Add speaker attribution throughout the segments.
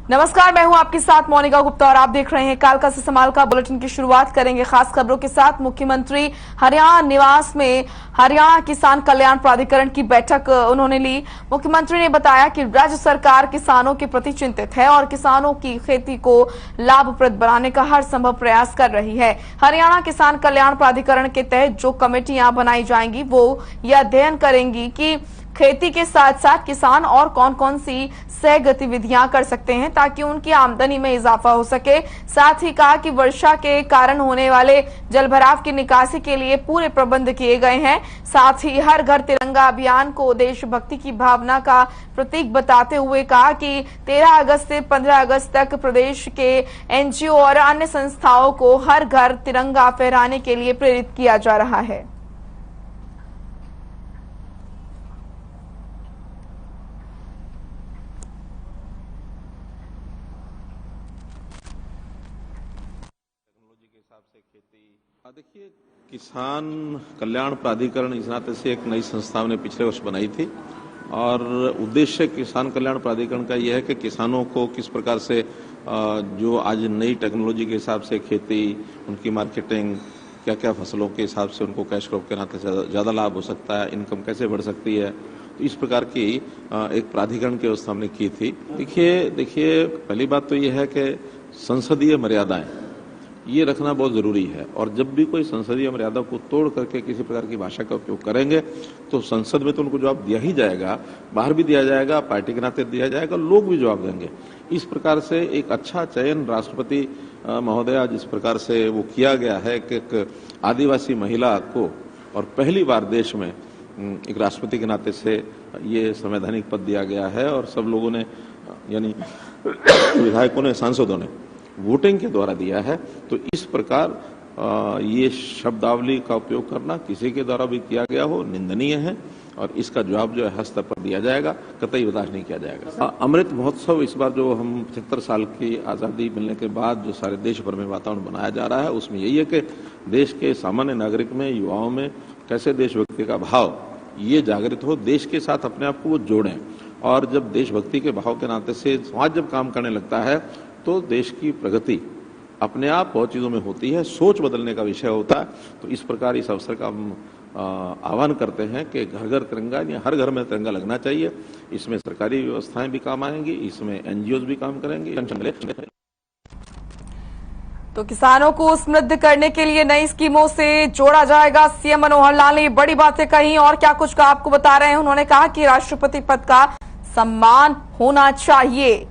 Speaker 1: नमस्कार, मैं हूं आपके साथ मोनिका गुप्ता और आप देख रहे हैं कालका से समाल का बुलेटिन की शुरुआत करेंगे खास खबरों के साथ। मुख्यमंत्री हरियाणा निवास में हरियाणा किसान कल्याण प्राधिकरण की बैठक उन्होंने ली। मुख्यमंत्री ने बताया कि राज्य सरकार किसानों के प्रति चिंतित है और किसानों की खेती को लाभप्रद बनाने का हर संभव प्रयास कर रही है। हरियाणा किसान कल्याण प्राधिकरण के तहत जो कमेटियां बनाई जाएंगी वो यह अध्ययन करेंगी कि खेती के साथ साथ किसान और कौन कौन सी सह गतिविधियां कर सकते हैं ताकि उनकी आमदनी में इजाफा हो सके। साथ ही कहा कि वर्षा के कारण होने वाले जलभराव की निकासी के लिए पूरे प्रबंध किए गए हैं। साथ ही हर घर तिरंगा अभियान को देशभक्ति की भावना का प्रतीक बताते हुए कहा कि 13 अगस्त से 15 अगस्त तक प्रदेश के एनजीओ और अन्य संस्थाओं को हर घर तिरंगा फहराने के लिए प्रेरित किया जा रहा है।
Speaker 2: देखिए, किसान कल्याण प्राधिकरण इस नाते से एक नई संस्था ने पिछले वर्ष बनाई थी और उद्देश्य किसान कल्याण प्राधिकरण का यह है कि किसानों को किस प्रकार से जो आज नई टेक्नोलॉजी के हिसाब से खेती, उनकी मार्केटिंग, क्या क्या फसलों के हिसाब से उनको कैश क्रॉप के नाते से ज्यादा लाभ हो सकता है, इनकम कैसे बढ़ सकती है, तो इस प्रकार की एक प्राधिकरण की व्यवस्था हमने की थी। देखिए पहली बात तो यह है कि संसदीय मर्यादाएं ये रखना बहुत जरूरी है और जब भी कोई संसदीय मर्यादा को तोड़ करके किसी प्रकार की भाषा का उपयोग करेंगे तो संसद में तो उनको जवाब दिया ही जाएगा, बाहर भी दिया जाएगा, पार्टी के नाते दिया जाएगा, लोग भी जवाब देंगे। इस प्रकार से एक अच्छा चयन राष्ट्रपति महोदया जिस प्रकार से वो किया गया है कि एक आदिवासी महिला को और पहली बार देश में एक राष्ट्रपति के नाते से ये संवैधानिक पद दिया गया है और सब लोगों ने यानी विधायकों ने, सांसदों ने वोटिंग के द्वारा दिया है। तो इस प्रकार ये शब्दावली का उपयोग करना किसी के द्वारा भी किया गया हो निंदनीय है और इसका जवाब जो है हर स्तर पर दिया जाएगा, कतई बर्दाश्त नहीं किया जाएगा। अमृत महोत्सव इस बार जो हम 75 साल की आजादी मिलने के बाद जो सारे देश भर में वातावरण बनाया जा रहा है उसमें यही है कि देश के सामान्य नागरिक में, युवाओं में कैसे देशभक्ति का भाव ये जागृत हो, देश के साथ अपने आप को वो जोड़ें और जब देशभक्ति के भाव के नाते से समाज जब काम करने लगता है तो देश की प्रगति अपने आप बहुत चीजों में होती है, सोच बदलने का विषय होता है। तो इस प्रकार इस अवसर का हम आह्वान करते हैं कि घर घर तिरंगा या हर घर में तिरंगा लगना चाहिए। इसमें सरकारी व्यवस्थाएं भी काम आएंगी, इसमें एनजीओ भी काम करेंगे।
Speaker 1: तो किसानों को समृद्ध करने के लिए नई स्कीमों से जोड़ा जाएगा। सीएम मनोहर लाल ने बड़ी बातें कही और क्या कुछ का आपको बता रहे हैं। उन्होंने कहा कि राष्ट्रपति पद का सम्मान होना चाहिए।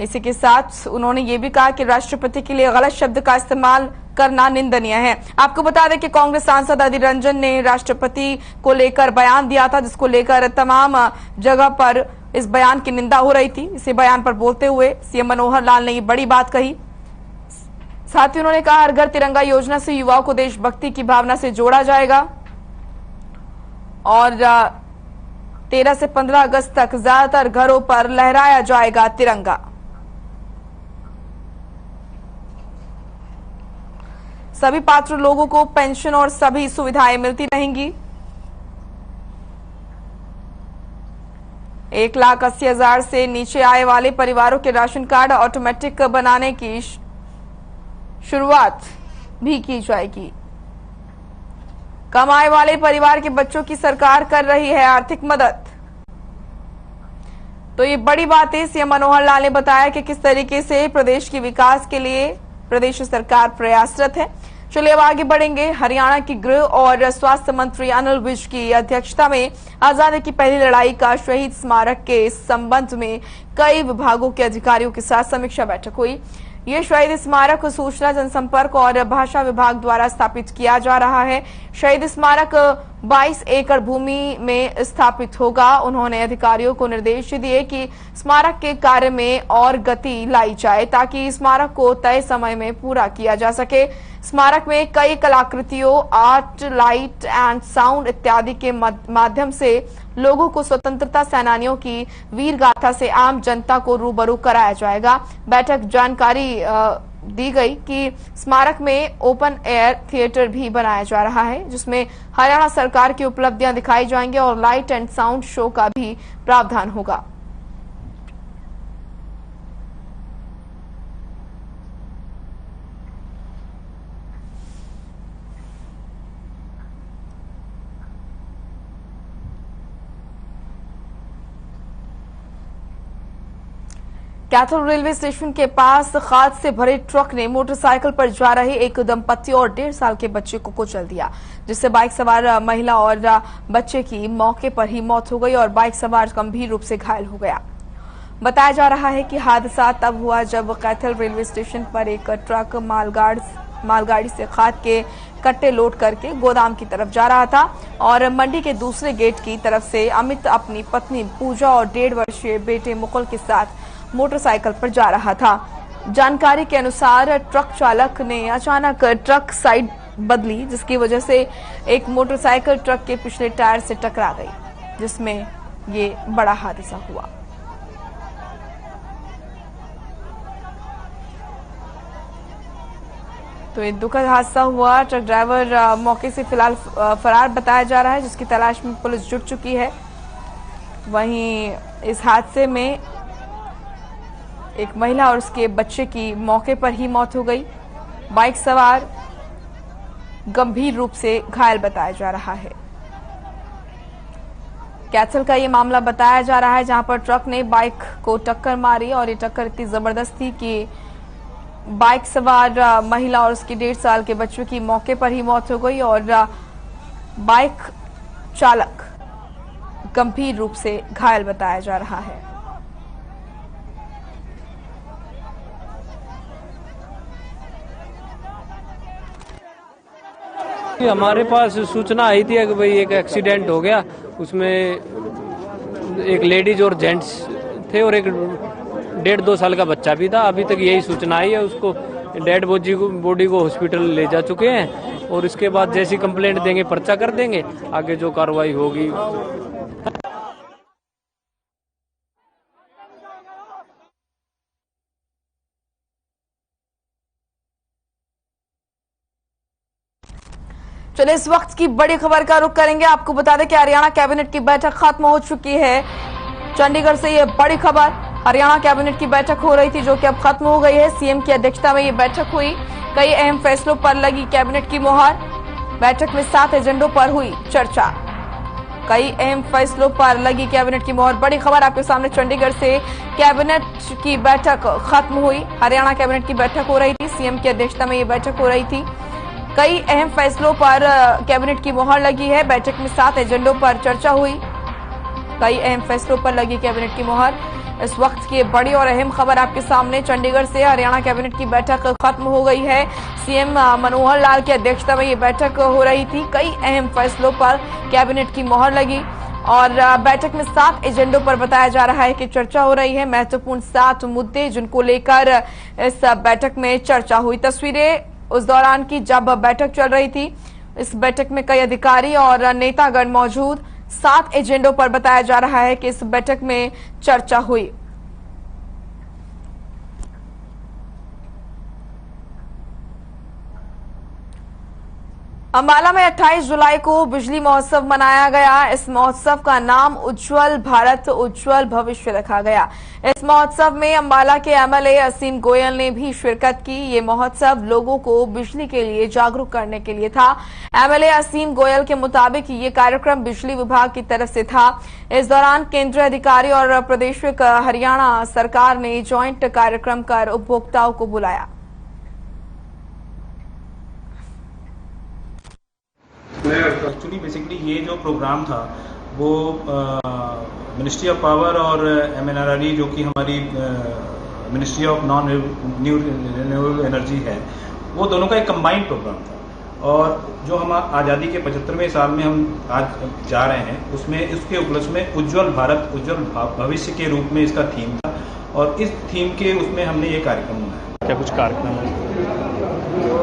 Speaker 1: इसी के साथ उन्होंने ये भी कहा कि राष्ट्रपति के लिए गलत शब्द का इस्तेमाल करना निंदनीय है। आपको बता दें कि कांग्रेस सांसद अधीर रंजन ने राष्ट्रपति को लेकर बयान दिया था जिसको लेकर तमाम जगह पर इस बयान की निंदा हो रही थी। इसी बयान पर बोलते हुए सीएम मनोहर लाल ने ये बड़ी बात कही। साथ ही उन्होंने कहा हर घर तिरंगा योजना से युवाओं को देशभक्ति की भावना से जोड़ा जाएगा और 13 से 15 अगस्त तक ज्यादातर घरों पर लहराया जाएगा तिरंगा। सभी पात्र लोगों को पेंशन और सभी सुविधाएं मिलती रहेंगी। 1,80,000 से नीचे आय वाले परिवारों के राशन कार्ड ऑटोमेटिक बनाने की शुरुआत भी की जाएगी। कम आय वाले परिवार के बच्चों की सरकार कर रही है आर्थिक मदद। तो ये बड़ी बात है। सीएम मनोहर लाल ने बताया कि किस तरीके से प्रदेश के विकास के लिए प्रदेश सरकार प्रयासरत है। चलिए अब आगे बढ़ेंगे। हरियाणा की गृह और स्वास्थ्य मंत्री अनिल विज की अध्यक्षता में आजादी की पहली लड़ाई का शहीद स्मारक के संबंध में कई विभागों के अधिकारियों के साथ समीक्षा बैठक हुई। ये शहीद स्मारक सूचना, जनसंपर्क और भाषा विभाग द्वारा स्थापित किया जा रहा है। शहीद स्मारक 22 एकड़ भूमि में स्थापित होगा। उन्होंने अधिकारियों को निर्देश दिए कि स्मारक के कार्य में और गति लाई जाए ताकि स्मारक को तय समय में पूरा किया जा सके। स्मारक में कई कलाकृतियों, आर्ट, लाइट एंड साउंड इत्यादि के माध्यम से लोगों को स्वतंत्रता सेनानियों की वीर गाथा से आम जनता को रूबरू कराया जाएगा। बैठक जानकारी दी गई कि स्मारक में ओपन एयर थिएटर भी बनाया जा रहा है जिसमें हरियाणा सरकार की उपलब्धियां दिखाई जाएंगी और लाइट एंड साउंड शो का भी प्रावधान होगा। कैथल रेलवे स्टेशन के पास खाद से भरे ट्रक ने मोटरसाइकिल पर जा रहे एक दंपति और 1.5 साल के बच्चे को कुचल दिया, जिससे बाइक सवार महिला और बच्चे की मौके पर ही मौत हो गई और बाइक सवार गंभीर रूप से घायल हो गया। बताया जा रहा है कि हादसा तब हुआ जब कैथल रेलवे स्टेशन पर एक ट्रक मालगाड़ी से खाद के कट्टे लोड करके गोदाम की तरफ जा रहा था और मंडी के दूसरे गेट की तरफ से अमित अपनी पत्नी पूजा और 1.5 वर्षीय बेटे मुकुल के साथ मोटरसाइकिल पर जा रहा था। जानकारी के अनुसार ट्रक चालक ने अचानक ट्रक साइड बदली, जिसकी वजह से एक मोटरसाइकिल ट्रक के पिछले टायर से टकरा गई, जिसमें ये बड़ा हादसा हुआ। तो एक दुखद हादसा हुआ। ट्रक ड्राइवर मौके से फिलहाल फरार बताया जा रहा है, जिसकी तलाश में पुलिस जुट चुकी है। वहीं इस हादसे में एक महिला और उसके बच्चे की मौके पर ही मौत हो गई। बाइक सवार गंभीर रूप से घायल बताया जा रहा है। कैथल का ये मामला बताया जा रहा है, जहां पर ट्रक ने बाइक को टक्कर मारी और ये टक्कर इतनी जबरदस्त थी कि बाइक सवार महिला और उसके 1.5 साल के बच्चे की मौके पर ही मौत हो गई और बाइक चालक गंभीर रूप से घायल बताया जा रहा है।
Speaker 3: हमारे पास सूचना आई थी कि भाई एक एक्सीडेंट हो गया, उसमें एक लेडीज और जेंट्स थे और एक 1.5-2 साल का बच्चा भी था। अभी तक यही सूचना आई है। उसको डेड बॉडी को हॉस्पिटल ले जा चुके हैं और इसके बाद जैसी कंप्लेंट देंगे पर्चा कर देंगे, आगे जो कार्रवाई होगी।
Speaker 1: चलिए इस वक्त की बड़ी खबर का रुख करेंगे। आपको बता दें कि हरियाणा कैबिनेट की बैठक खत्म हो चुकी है। चंडीगढ़ से ये बड़ी खबर, हरियाणा कैबिनेट की बैठक हो रही थी जो कि अब खत्म हो गई है। सीएम की अध्यक्षता में ये बैठक हुई। कई अहम फैसलों पर लगी कैबिनेट की मुहर। बैठक में 7 एजेंडों पर हुई चर्चा। कई अहम फैसलों पर लगी कैबिनेट की मुहर। बड़ी खबर आपके सामने चंडीगढ़ से, कैबिनेट की बैठक खत्म हुई। हरियाणा कैबिनेट की बैठक हो रही थी, सीएम की अध्यक्षता में ये बैठक हो रही थी। कई अहम फैसलों पर कैबिनेट की मुहर लगी है। बैठक में 7 एजेंडों पर चर्चा हुई। कई अहम फैसलों पर लगी कैबिनेट की मुहर। इस वक्त की बड़ी और अहम खबर आपके सामने चंडीगढ़ से, हरियाणा कैबिनेट की बैठक खत्म हो गई है। सीएम मनोहर लाल की अध्यक्षता में ये बैठक हो रही थी। कई अहम फैसलों पर कैबिनेट की मुहर लगी और बैठक में 7 एजेंडों पर बताया जा रहा है कि चर्चा हो रही है। महत्वपूर्ण 7 मुद्दे जिनको लेकर इस बैठक में चर्चा हुई। तस्वीरें उस दौरान की जब बैठक चल रही थी। इस बैठक में कई अधिकारी और नेतागण मौजूद। 7 एजेंडों पर बताया जा रहा है कि इस बैठक में चर्चा हुई। अंबाला में 28 जुलाई को बिजली महोत्सव मनाया गया। इस महोत्सव का नाम उज्जवल भारत उज्जवल भविष्य रखा गया। इस महोत्सव में अंबाला के एमएलए असीम गोयल ने भी शिरकत की। ये महोत्सव लोगों को बिजली के लिए जागरूक करने के लिए था। एमएलए असीम गोयल के मुताबिक ये कार्यक्रम बिजली विभाग की तरफ से था। इस दौरान केंद्रीय अधिकारी और प्रदेश हरियाणा सरकार ने ज्वाइंट कार्यक्रम कर उपभोक्ताओं को बुलाया।
Speaker 4: एक्चुअली बेसिकली ये जो प्रोग्राम था वो मिनिस्ट्री ऑफ पावर और एमएनआरई जो कि हमारी ministry of non renewable energy है, वो दोनों का एक कंबाइंड प्रोग्राम था। और जो हम आज़ादी के 75वें साल में हम आज जा रहे हैं, उसमें इसके उपलक्ष्य में उज्जवल भारत उज्जवल भविष्य के रूप में इसका थीम था और इस थीम के उसमें हमने ये कार्यक्रम मनाया।
Speaker 3: क्या कुछ कार्यक्रम है?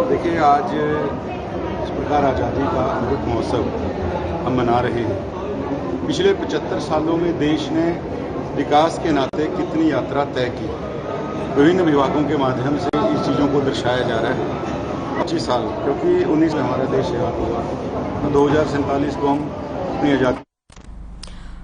Speaker 5: देखिए, आज इस प्रकार आज़ादी का अमृत महोत्सव हम मना रहे हैं। पिछले 75 सालों में देश ने विकास के नाते कितनी यात्रा तय की, विभिन्न विभागों के माध्यम से इस चीज़ों को दर्शाया जा रहा है। 25 साल, क्योंकि 19 में हमारा देश आज़ाद हुआ, 2047 को हम अपनी आज़ादी।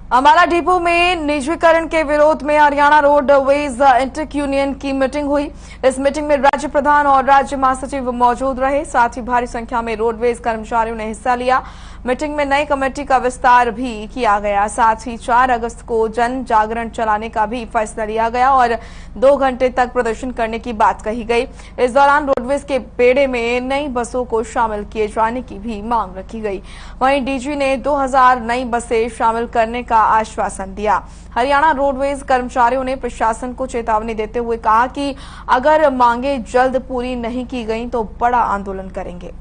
Speaker 1: अम्बाला डिपो में निजीकरण के विरोध में हरियाणा रोडवेज इंटक यूनियन की मीटिंग हुई। इस मीटिंग में राज्य प्रधान और राज्य महासचिव मौजूद रहे। साथ ही भारी संख्या में रोडवेज कर्मचारियों ने हिस्सा लिया। मीटिंग में नई कमेटी का विस्तार भी किया गया। साथ ही 4 अगस्त को जन जागरण चलाने का भी फैसला लिया गया और 2 घंटे तक प्रदर्शन करने की बात कही गई। इस दौरान रोडवेज के बेड़े में नई बसों को शामिल किए जाने की भी मांग रखी गई। वहीं डीजी ने 2000 नई बसें शामिल करने का आश्वासन दिया। हरियाणा रोडवेज कर्मचारियों ने प्रशासन को चेतावनी देते हुए कहा कि अगर मांगे जल्द पूरी नहीं की गई तो बड़ा आंदोलन करेंगे।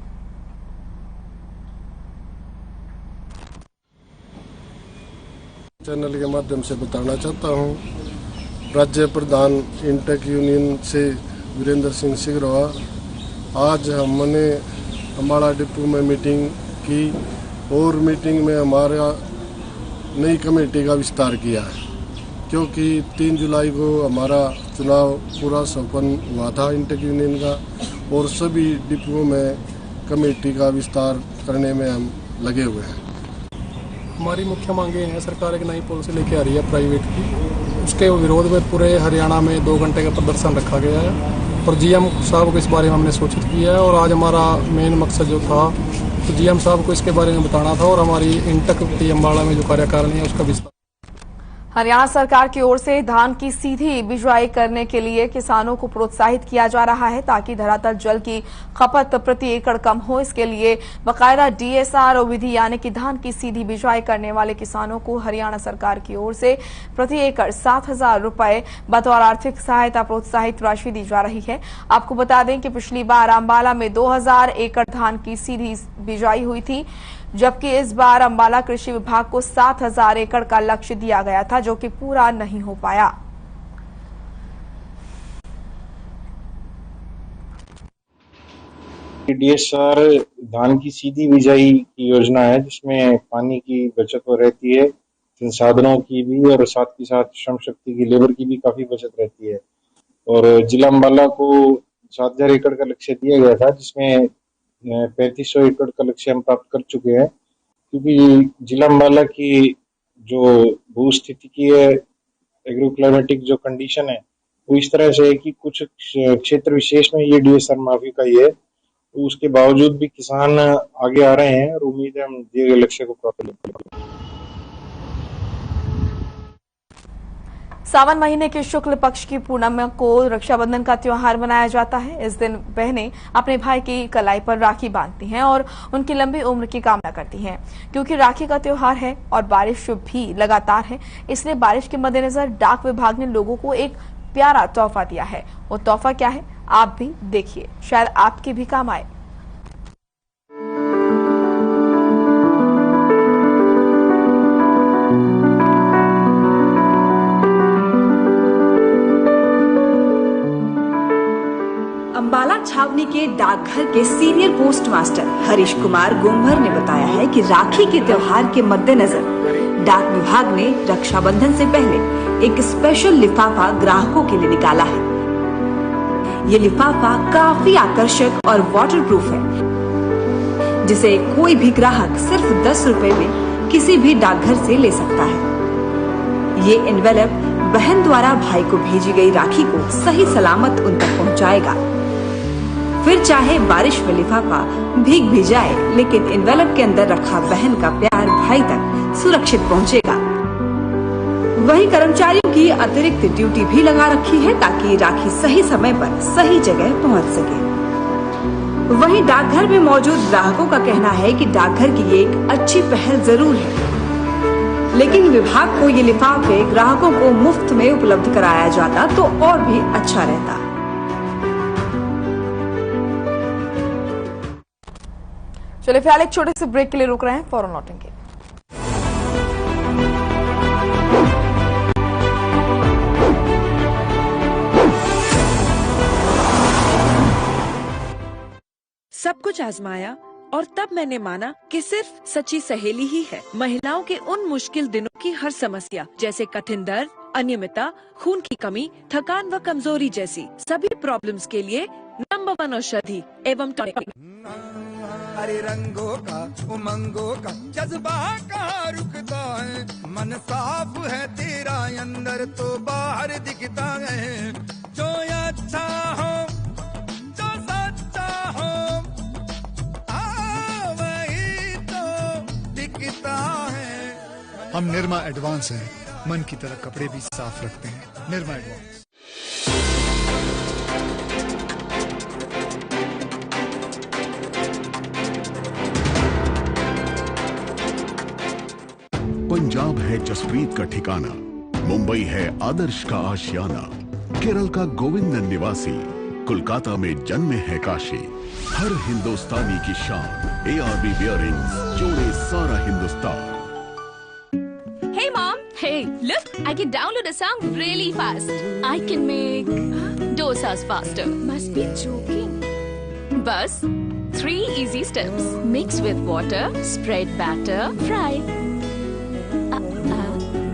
Speaker 6: चैनल के माध्यम से बताना चाहता हूं, राज्य प्रधान इंटक यूनियन से वीरेंद्र सिंह सिगरवा, आज हमने अम्बाला डिपो में मीटिंग की और मीटिंग में हमारा नई कमेटी का विस्तार किया है, क्योंकि 3 जुलाई को हमारा चुनाव पूरा संपन्न हुआ था इंटक यूनियन का और सभी डिपोओं में कमेटी का विस्तार करने में हम लगे हुए हैं।
Speaker 7: हमारी मुख्य मांगे हैं, सरकार एक नई पॉलिसी लेके आ रही है प्राइवेट की, उसके विरोध में पूरे हरियाणा में 2 घंटे का प्रदर्शन रखा गया है और जीएम साहब को इस बारे में हमने सूचित किया है। और आज हमारा मेन मकसद जो था तो जीएम साहब को इसके बारे में बताना था और हमारी इंटक की अम्बाला में जो कार्यकारिणी है उसका विस्तार।
Speaker 1: हरियाणा सरकार की ओर से धान की सीधी बिजाई करने के लिए किसानों को प्रोत्साहित किया जा रहा है ताकि धरातल जल की खपत प्रति एकड़ कम हो। इसके लिए बाकायदा डीएसआर विधि यानी कि धान की सीधी बिजाई करने वाले किसानों को हरियाणा सरकार की ओर से प्रति एकड़ 7,000 रुपए बतौर आर्थिक सहायता प्रोत्साहित राशि दी जा रही है। आपको बता दें कि पिछली बार अम्बाला में 2000 एकड़ धान की सीधी बिजाई हुई थी, जबकि इस बार अम्बाला कृषि विभाग को 7,000 एकड़ का लक्ष्य दिया गया था, जो कि पूरा नहीं हो पाया।
Speaker 8: डीएसआर धान की सीधी बिजाई की योजना है, जिसमें पानी की बचत हो रहती है, संसाधनों की भी और साथ ही साथ श्रम शक्ति की, लेबर की भी काफी बचत रहती है। और जिला अम्बाला को 7,000 एकड़ का लक्ष्य दिया गया था, जिसमें 3500 एकड़ का लक्ष्य हम प्राप्त कर चुके हैं, क्योंकि जिला अम्बाला की जो भू स्थिति की है, एग्रो क्लाइमेटिक जो कंडीशन है वो इस तरह से है कि कुछ क्षेत्र विशेष में ये डीएसआर माफी का ही है, तो उसके बावजूद भी किसान आगे आ रहे हैं और उम्मीद है हम दिए गए लक्ष्य को प्राप्त करेंगे।
Speaker 1: सावन महीने के शुक्ल पक्ष की पूर्णिमा को रक्षाबंधन का त्योहार मनाया जाता है। इस दिन बहनें अपने भाई की कलाई पर राखी बांधती हैं और उनकी लंबी उम्र की कामना करती हैं। क्योंकि राखी का त्योहार है और बारिश भी लगातार है, इसलिए बारिश के मद्देनजर डाक विभाग ने लोगों को एक प्यारा तोहफा दिया है। वो तोहफा क्या है आप भी देखिए, शायद आपके भी काम आए।
Speaker 9: अम्बाला छावनी के डाकघर के senior post master Harish Kumar Gombhar ने बताया है कि राखी के त्योहार के मद्देनजर डाक विभाग ने रक्षाबंधन से पहले एक स्पेशल लिफाफा ग्राहकों के लिए निकाला है। ये लिफाफा काफी आकर्षक और वाटरप्रूफ है, जिसे कोई भी ग्राहक सिर्फ 10 रुपए में किसी भी डाकघर से ले सकता है। ये एनवेलप बहन द्वारा भाई को भेजी गई राखी को सही सलामत उन तक पहुंचाएगा। फिर चाहे बारिश में लिफाफा भीग भी जाए, लेकिन एनवेलप के अंदर रखा बहन का प्यार भाई तक सुरक्षित पहुंचेगा। वहीं कर्मचारियों की अतिरिक्त ड्यूटी भी लगा रखी है ताकि राखी सही समय पर सही जगह पहुंच सके। वहीं डाकघर में मौजूद ग्राहकों का कहना है कि डाकघर की ये एक अच्छी पहल जरूर है, लेकिन विभाग को ये लिफाफे ग्राहकों को मुफ्त में उपलब्ध कराया जाता तो और भी अच्छा रहता।
Speaker 1: चलिए फिलहाल एक छोटे से ब्रेक के लिए रुक रहे हैं, फौरन लौटेंगे।
Speaker 10: सब कुछ आजमाया और तब मैंने माना कि सिर्फ सच्ची सहेली ही है महिलाओं के उन मुश्किल दिनों की हर समस्या, जैसे कठिन दर्द, अनियमितता, खून की कमी, थकान व कमजोरी जैसी सभी प्रॉब्लम्स के लिए नंबर 1 औषधि एवं टॉनिक।
Speaker 11: अरे रंगों का उमंगों का जज्बा कहाँ रुकता है, मन साफ है तेरा अंदर तो बाहर दिखता है, जो अच्छा हो जो सच्चा हो वही तो दिखता है।
Speaker 12: हम निरमा एडवांस हैं, मन की तरह कपड़े भी साफ रखते हैं। निरमा एडवांस।
Speaker 13: पंजाब है जसप्रीत का ठिकाना, मुंबई है आदर्श का आशियाना, केरल का गोविंदन निवासी, कोलकाता में जन्मे है काशी। हर हिंदुस्तानी की शान ARB बियरिंग्स जोड़े सारा Hindustan.
Speaker 14: Hey mom, hey, look, I can download a song really fast. I can make dosas faster. Must be joking. Bus, 3 easy steps. Mix with water, spread batter, fry.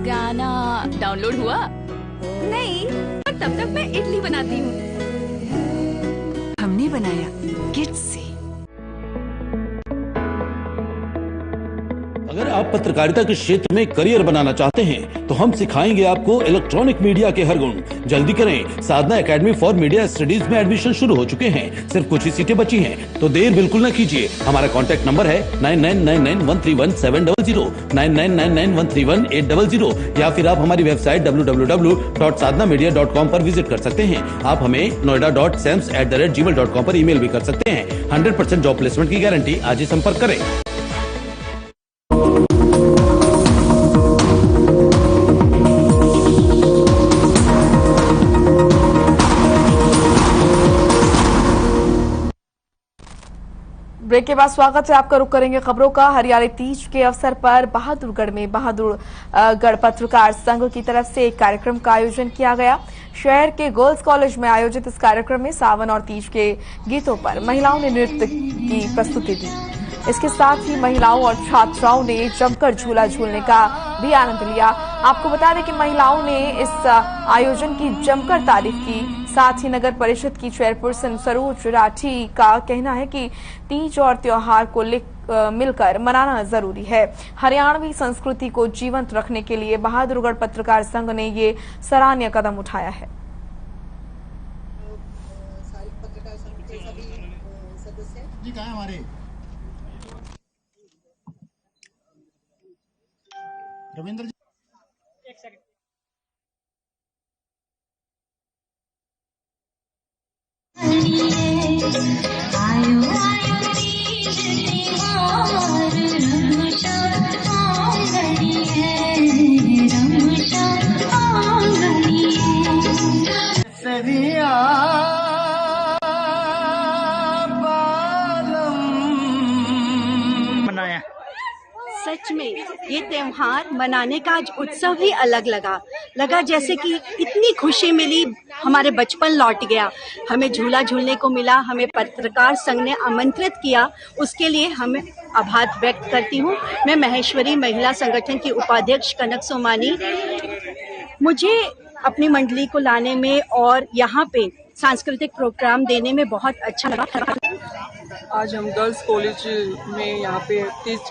Speaker 14: गाना डाउनलोड हुआ? नहीं, पर तब तक मैं इडली बनाती हूँ।
Speaker 9: हमने बनाया किड्स से।
Speaker 15: अगर आप पत्रकारिता के क्षेत्र में करियर बनाना चाहते हैं तो हम सिखाएंगे आपको इलेक्ट्रॉनिक मीडिया के हर गुण। जल्दी करें, साधना एकेडमी फॉर मीडिया स्टडीज में एडमिशन शुरू हो चुके हैं। सिर्फ कुछ ही सीटें बची हैं, तो देर बिल्कुल न कीजिए। हमारा कॉन्टैक्ट नंबर है 9999131700, 9999131800, या फिर आप हमारी वेबसाइट www.sadhnamedia.com पर विजिट कर सकते हैं। आप हमें noida.sams@gmail.com पर ईमेल भी कर सकते हैं। 100% जॉब प्लेसमेंट की गारंटी। आज ही संपर्क करें।
Speaker 1: ब्रेक के बाद स्वागत है आपका। रुख करेंगे खबरों का। हरियाली तीज के अवसर पर बहादुरगढ़ में बहादुरगढ़ पत्रकार संघ की तरफ से एक कार्यक्रम का आयोजन किया गया। शहर के गर्ल्स कॉलेज में आयोजित इस कार्यक्रम में सावन और तीज के गीतों पर महिलाओं ने नृत्य की प्रस्तुति दी। इसके साथ ही महिलाओं और छात्राओं ने जमकर झूला झूलने का भी आनंद लिया। आपको बता दें कि महिलाओं ने इस आयोजन की जमकर तारीफ की। साथ ही नगर परिषद की चेयरपर्सन सरोज राठी का कहना है कि तीज और त्योहार को मिलकर मनाना जरूरी है। हरियाणवी संस्कृति को जीवंत रखने के लिए बहादुरगढ़ पत्रकार संघ ने ये सराहनीय कदम उठाया है।
Speaker 12: जी कहाँ हमारे रविंद्र जी, एक सेकंड।
Speaker 16: सच में ये त्योहार मनाने का आज उत्सव ही अलग लगा जैसे कि इतनी खुशी मिली, हमारे बचपन लौट गया। हमें झूला झूलने को मिला, हमें पत्रकार संघ ने आमंत्रित किया, उसके लिए हमें आभार व्यक्त करती हूँ। मैं महेश्वरी महिला संगठन की उपाध्यक्ष कनक सोमानी। मुझे अपनी मंडली को लाने में और यहाँ पे सांस्कृतिक प्रोग्राम देने में बहुत अच्छा लगा।
Speaker 17: आज हम गर्ल्स कॉलेज में यहाँ पे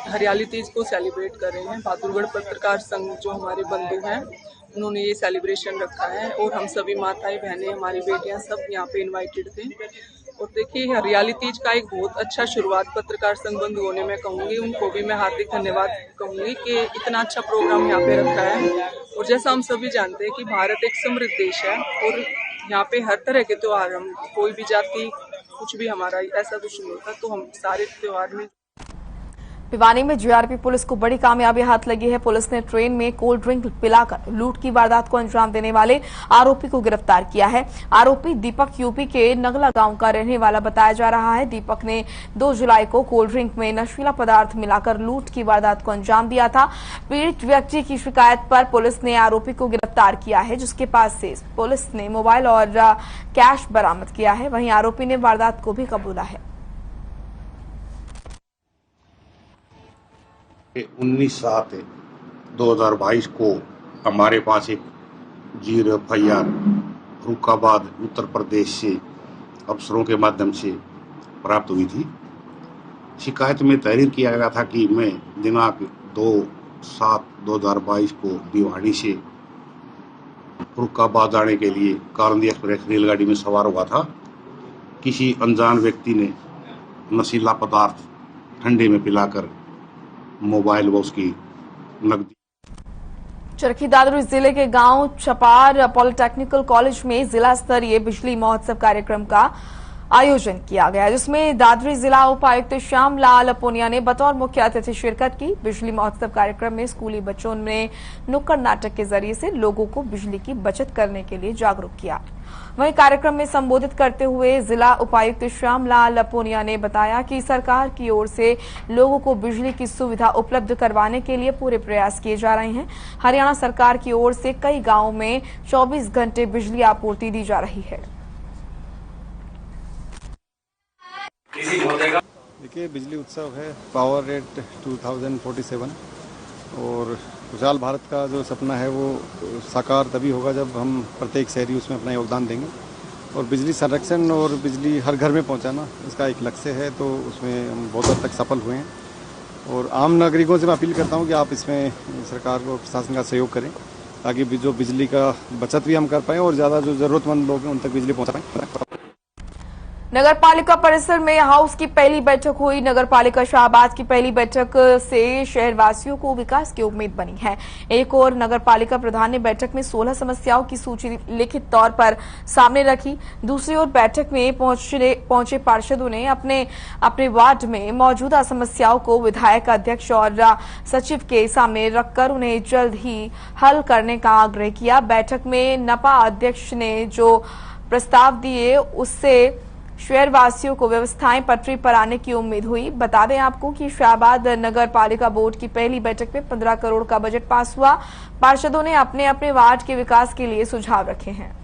Speaker 17: हरियाली तीज को सेलिब्रेट कर रहे हैं। बहादुरगढ़ पत्रकार संघ जो हमारे बंधु हैं उन्होंने ये सेलिब्रेशन रखा है और हम सभी माताएं बहनें, हमारी बेटियां सब यहाँ पे इनवाइटेड थे। और देखिए हरियाली तीज का एक बहुत अच्छा शुरुआत पत्रकार संघ बंधुओं ने मैं कहूँगी, उनको भी मैं हार्दिक धन्यवाद कहूँगी कि इतना अच्छा प्रोग्राम यहाँ पे रखा है। और जैसा हम सभी जानते हैं कि भारत एक समृद्ध देश है और यहाँ पे हर तरह के त्योहार, हम कोई भी जाति कुछ भी हमारा ऐसा कुछ नहीं होता, तो हम सारे त्योहार में।
Speaker 1: भिवानी में जीआरपी पुलिस को बड़ी कामयाबी हाथ लगी है। पुलिस ने ट्रेन में कोल्ड ड्रिंक पिलाकर लूट की वारदात को अंजाम देने वाले आरोपी को गिरफ्तार किया है। आरोपी दीपक यूपी के नगला गांव का रहने वाला बताया जा रहा है। दीपक ने 2 जुलाई को कोल्ड ड्रिंक में नशीला पदार्थ मिलाकर लूट की वारदात को अंजाम दिया था। पीड़ित व्यक्ति की शिकायत पर पुलिस ने आरोपी को गिरफ्तार किया है, जिसके पास से पुलिस ने मोबाइल और कैश बरामद किया है। वहीं आरोपी ने वारदात को भी कबूला है।
Speaker 18: 19/7/2022 को हमारे पास एक 0 FIR फरुखाबाद उत्तर प्रदेश से अफसरों के माध्यम से प्राप्त हुई थी, शिकायत में तहरीर किया गया था कि मैं दिनांक 2/7/2022 को भिवाड़ी से फर्रुखाबाद जाने के लिए कारंदी एक्सप्रेस रेलगाड़ी में सवार हुआ था। किसी अनजान व्यक्ति ने नशीला पदार्थ ठंडे में पिलाकर मोबाइल व उसकी नकदी।
Speaker 1: चरखी दादरी जिले के गांव छपार पॉलिटेक्निकल कॉलेज में जिला स्तरीय बिजली महोत्सव कार्यक्रम का आयोजन किया गया, जिसमें दादरी जिला उपायुक्त श्यामलाल पुनिया ने बतौर मुख्य अतिथि शिरकत की। बिजली महोत्सव कार्यक्रम में स्कूली बच्चों ने नुक्कड़ नाटक के जरिए से लोगों को बिजली की बचत करने के लिए जागरूक किया। वहीं कार्यक्रम में संबोधित करते हुए जिला उपायुक्त श्यामलाल पुनिया ने बताया कि सरकार की ओर से लोगों को बिजली की सुविधा उपलब्ध करवाने के लिए पूरे प्रयास किए जा रहे हैं। हरियाणा सरकार की ओर से कई गांवों में 24 घंटे बिजली आपूर्ति दी जा रही है।
Speaker 19: देखिए, बिजली उत्सव है पावर रेट 2047 और खुशहाल भारत का जो सपना है वो साकार तभी होगा जब हम प्रत्येक शहरी उसमें अपना योगदान देंगे। और बिजली संरक्षण और बिजली हर घर में पहुंचाना इसका एक लक्ष्य है, तो उसमें हम बहुत हद तक सफल हुए हैं। और आम नागरिकों से मैं अपील करता हूं कि आप इसमें सरकार को प्रशासन का सहयोग करें ताकि जो बिजली का बचत भी हम कर पाएँ और ज़्यादा जो ज़रूरतमंद लोग हैं उन तक बिजली पहुँचा पाएँ।
Speaker 1: नगर पालिका परिसर में हाउस की पहली बैठक हुई। नगर पालिका शाहबाद की पहली बैठक से शहरवासियों को विकास की उम्मीद बनी है। एक और नगर पालिका प्रधान ने बैठक में 16 समस्याओं की सूची लिखित तौर पर सामने रखी। दूसरी ओर बैठक में पहुंचे पार्षदों ने अपने वार्ड में मौजूदा समस्याओं को विधायक अध्यक्ष और सचिव के सामने रखकर उन्हें जल्द ही हल करने का आग्रह किया। बैठक में नपा अध्यक्ष ने जो प्रस्ताव दिए उससे शहरवासियों को व्यवस्थाएं पटरी पर आने की उम्मीद हुई। बता दें आपको कि शाहबाद नगर पालिका बोर्ड की पहली बैठक में 15 करोड़ का बजट पास हुआ। पार्षदों ने अपने अपने वार्ड के विकास के लिए सुझाव रखे हैं।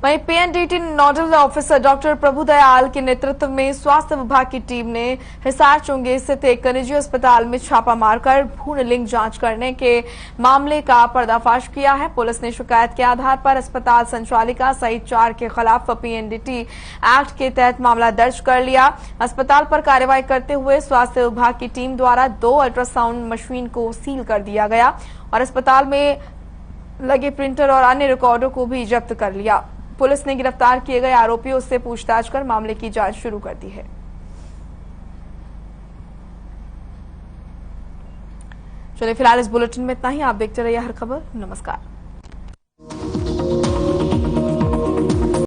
Speaker 1: वहीं PNDT nodal officer doctor Prabhudayal के नेतृत्व में स्वास्थ्य विभाग की टीम ने हिसार चुंगी स्थित एक निजी अस्पताल में छापा मारकर भ्रूण लिंग जांच करने के मामले का पर्दाफाश किया है। पुलिस ने शिकायत के आधार पर अस्पताल संचालिका सहित 4 के खिलाफ पीएनडीटी एक्ट के तहत मामला दर्ज कर लिया। अस्पताल पर कार्रवाई करते हुए स्वास्थ्य विभाग की टीम द्वारा 2 अल्ट्रासाउंड मशीन को सील कर दिया गया और अस्पताल में लगे प्रिंटर और अन्य रिकॉर्डों को भी जब्त कर लिया। पुलिस ने गिरफ्तार किए गए आरोपियों से पूछताछ कर मामले की जांच शुरू कर दी है। चलिए फिलहाल इस बुलेटिन में इतना ही। आप देखते रहिए हर खबर। नमस्कार।